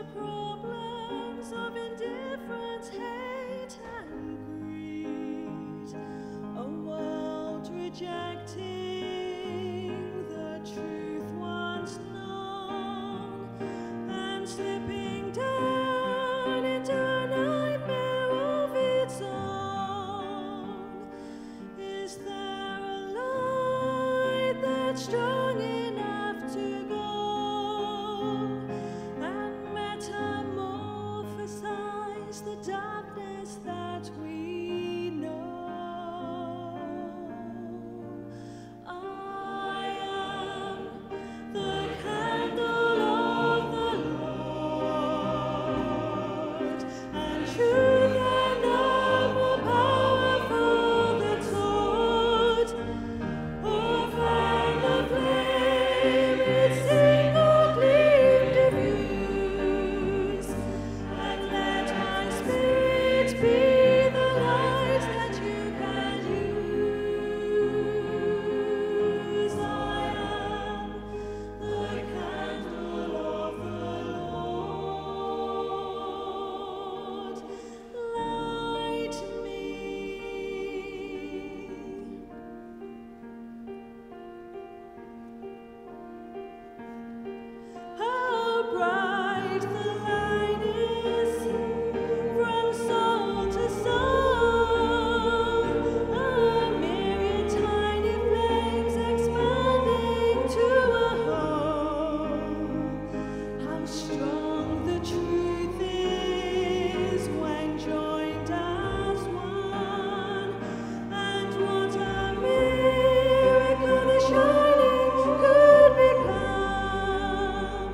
the problems of indifference, hate and greed. A world rejecting the truth once known and slipping down into a nightmare of its own. Is there a light that's strong enough to go and metamorphosize the darkness that we know? I am the candle of the Lord, and truth and love more powerful than sword or fan of flame, its single gleam diffuse. And let my spirit be the light that you can use. I am the candle of the Lord. Light me. How bright the light is from soul to soul, a myriad tiny flames expanding to a whole. How strong the truth is when joined as one, and what a miracle the shining could become.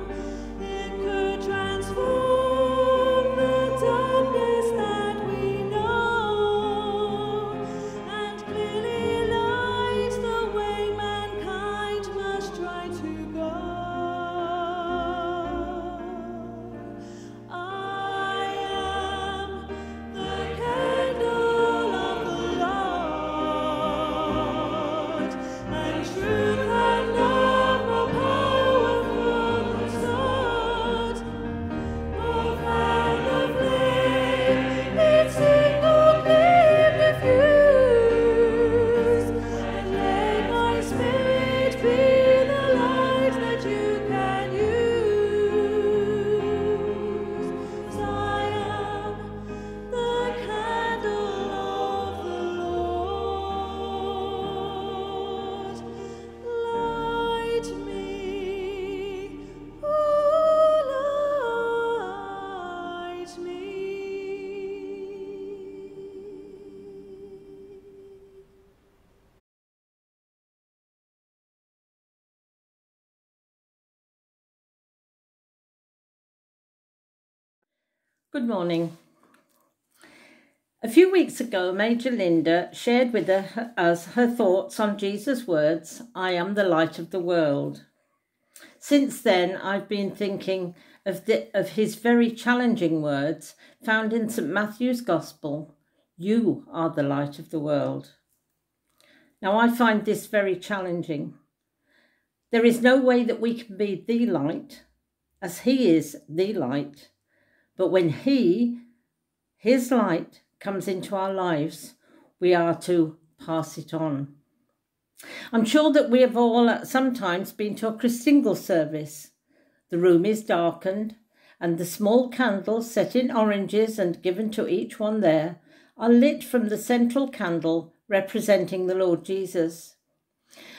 It could transform the darkness that we know, and clearly light the way mankind must try to go. I am the candle of the Lord, and truth and love more powerful than sword or fan of flame, its single gleam diffuse. And let my spirit be the light that you can use. I am the candle of the Lord. Light me, oh, light me. Good morning. A few weeks ago, Major Linda shared with us her thoughts on Jesus' words, "I am the light of the world." Since then, I've been thinking of his very challenging words found in St. Matthew's Gospel, "You are the light of the world." Now, I find this very challenging. There is no way that we can be the light, as he is the light. But when his light comes into our lives, we are to pass it on. I'm sure that we have all at some times been to a Christingle service. The room is darkened, and the small candles set in oranges and given to each one there are lit from the central candle representing the Lord Jesus.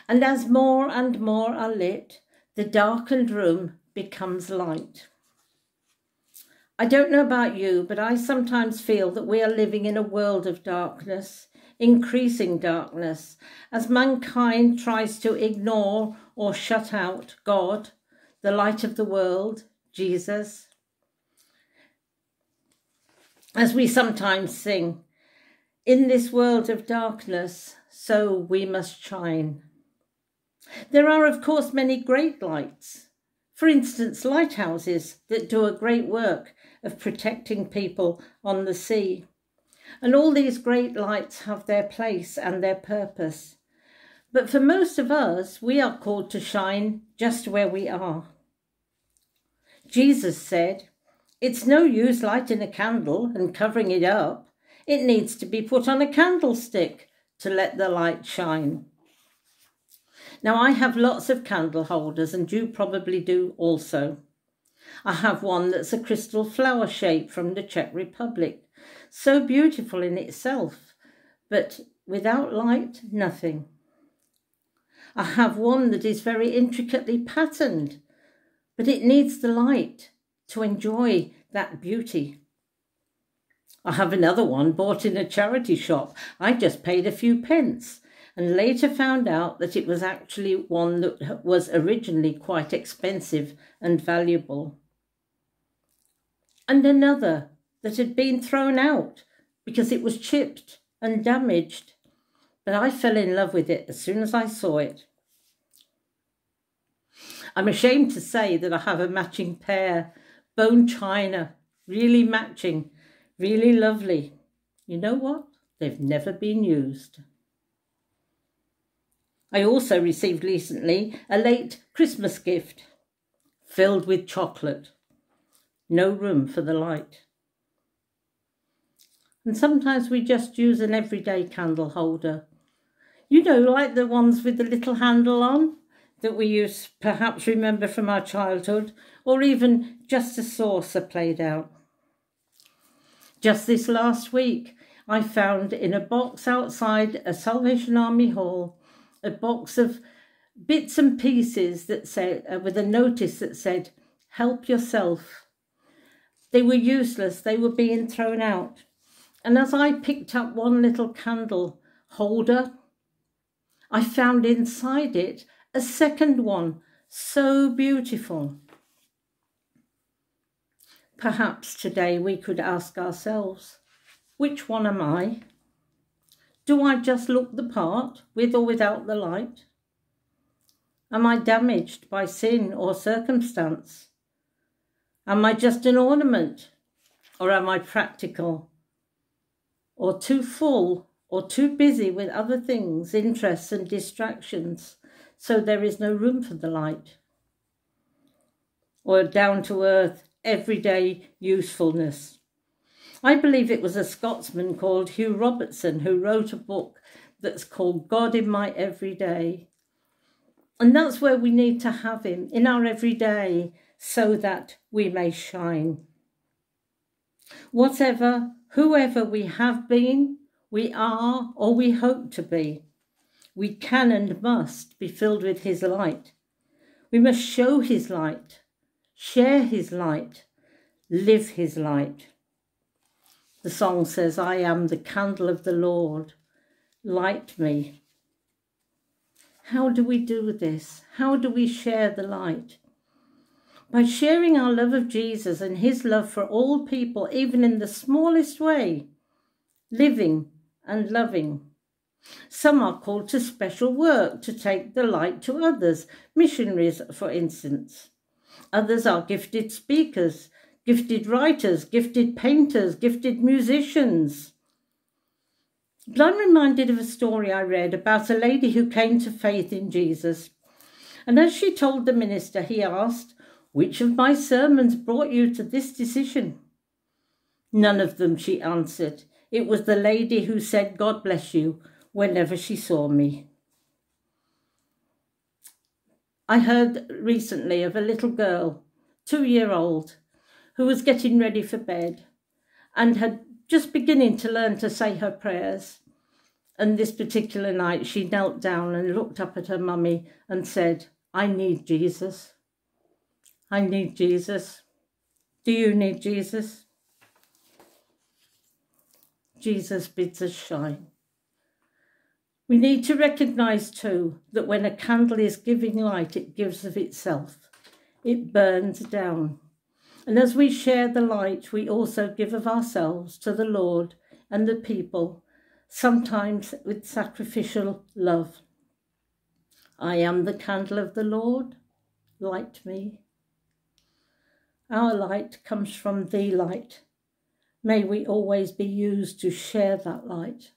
And as more and more are lit, the darkened room becomes light. I don't know about you, but I sometimes feel that we are living in a world of darkness, increasing darkness, as mankind tries to ignore or shut out God, the light of the world, Jesus. As we sometimes sing, "In this world of darkness, so we must shine." There are, of course, many great lights. For instance, lighthouses that do a great work of protecting people on the sea. And all these great lights have their place and their purpose. But for most of us, we are called to shine just where we are. Jesus said, It's no use lighting a candle and covering it up. It needs to be put on a candlestick to let the light shine. Now, I have lots of candle holders, and you probably do also. I have one that's a crystal flower shape from the Czech Republic. So beautiful in itself, but without light, nothing. I have one that is very intricately patterned, but it needs the light to enjoy that beauty. I have another one bought in a charity shop. I just paid a few pence and later found out that it was actually one that was originally quite expensive and valuable. And another that had been thrown out because it was chipped and damaged. But I fell in love with it as soon as I saw it. I'm ashamed to say that I have a matching pair, bone china, really matching, really lovely. You know what? They've never been used. I also received recently a late Christmas gift filled with chocolate. No room for the light. And sometimes we just use an everyday candle holder. You know, like the ones with the little handle on that we perhaps remember from our childhood, or even just a saucer played out. Just this last week, I found in a box outside a Salvation Army hall a box of bits and pieces that said, with a notice that said, "Help yourself." They were useless, they were being thrown out. And as I picked up one little candle holder, I found inside it a second one, so beautiful. Perhaps today we could ask ourselves, which one am I? Do I just look the part, with or without the light? Am I damaged by sin or circumstance? Am I just an ornament, or am I practical? Or too full, or too busy with other things, interests and distractions, so there is no room for the light? Or down to earth, everyday usefulness? I believe it was a Scotsman called Hugh Robertson who wrote a book that's called God in My Everyday. And that's where we need to have him, in our everyday, so that we may shine. Whatever, whoever we have been, we are, or we hope to be, we can and must be filled with his light. We must show his light, share his light, live his light. The song says, "I am the candle of the Lord, light me." How do we do this? How do we share the light? By sharing our love of Jesus and his love for all people, even in the smallest way, living and loving. Some are called to special work to take the light to others, missionaries, for instance. Others are gifted speakers, gifted writers, gifted painters, gifted musicians. But I'm reminded of a story I read about a lady who came to faith in Jesus. And as she told the minister, he asked, "Which of my sermons brought you to this decision?" "None of them," she answered. "It was the lady who said, 'God bless you,' whenever she saw me." I heard recently of a little girl, 2-year-old, who was getting ready for bed and had just beginning to learn to say her prayers. And this particular night she knelt down and looked up at her mummy and said, "I need Jesus. I need Jesus. Do you need Jesus?" Jesus bids us shine. We need to recognise too that when a candle is giving light, it gives of itself. It burns down. And as we share the light, we also give of ourselves to the Lord and the people, sometimes with sacrificial love. I am the candle of the Lord, light me. Our light comes from the light. May we always be used to share that light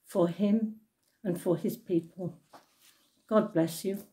for him and for his people. God bless you.